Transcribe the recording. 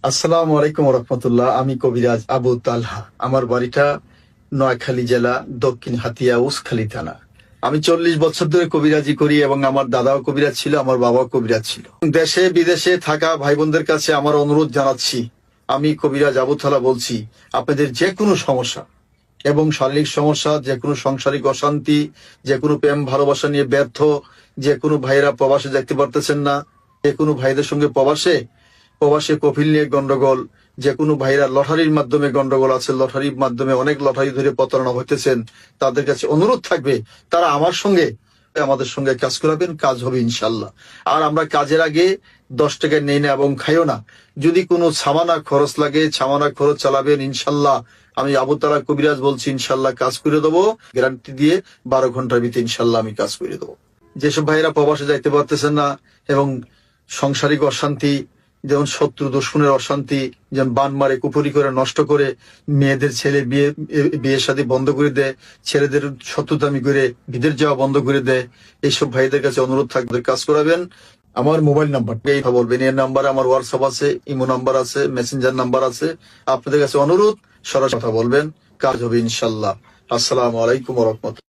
আসসালামু আলাইকুম রহমতুল্লাহ। আমি কবিরাজ আবু তালহা। আমার বাড়িটা নোয়াখালী জেলা, দক্ষিণ হাতিয়া, উসখালী থানা। আমি 40 বছর ধরে কবিরাজি করি এবং আমার দাদাও কবিরাজ ছিল, আমার বাবাও কবিরাজ ছিল। দেশে বিদেশে থাকা ভাই বোনদের কাছে আমার অনুরোধ জানাচ্ছি, আমি কবিরাজ আবু তালহা বলছি, আপনাদের যে কোনো সমস্যা এবং শারীরিক সমস্যা, যে কোনো সাংসারিক অশান্তি, যে কোনো প্রেম ভালোবাসা নিয়ে ব্যর্থ, যে কোনো ভাইয়েরা প্রবাসে দেখতে পারতেছেন না, যে কোনো ভাইদের সঙ্গে প্রবাসে প্রবাসে কফিল নিয়ে গন্ডগোল, যে কোনো ভাইরা লটারির মাধ্যমে গন্ডগোল আছে, লটারির মাধ্যমে অনেক লটারি ধরে প্রতারণা হইতেছেন, তাদের কাছে অনুরোধ থাকবে তারা আমাদের সঙ্গে কাজ করাবেন, কাজ হবে ইনশাল্লাহ। আর আমরা কাজের আগে 10 টাকা নেই না এবং খাইও না। যদি কোনো সামানা খরচ লাগে, সামানা খরচ চালাবেন ইনশাল্লাহ। আমি আবু তালহা কবিরাজ বলছি, ইনশাল্লাহ কাজ করে দেবো, গ্যারান্টি দিয়ে 12 ঘন্টার ভিতরে ইনশাল্লাহ আমি কাজ করে দেবো। যেসব ভাইরা প্রবাসে যাইতে পারতেছেন না এবং সাংসারিক অশান্তি, যেমন শত্রু দুশ্মনের অশান্তি, যেমন বান মারে, কুপুরি করে, নষ্ট করে, মেয়েদের ছেলে বিয়ের সাথে বন্ধ করে দেয়, ছেলেদের শত্রুতামি করে বিদেশ যাওয়া বন্ধ করে দেয়, এইসব ভাইদের কাছে অনুরোধ থাকবে কাজ করাবেন। আমার মোবাইল নাম্বার এই বলবেন, এর নাম্বার আমার হোয়াটসঅ্যাপ আছে, ইমো নাম্বার আছে, মেসেঞ্জার নাম্বার আছে। আপনাদের কাছে অনুরোধ, সরাসরি কথা বলবেন, কাজ হবে ইনশাল্লাহ। আসসালামু আলাইকুম রহমতুল্লাহ।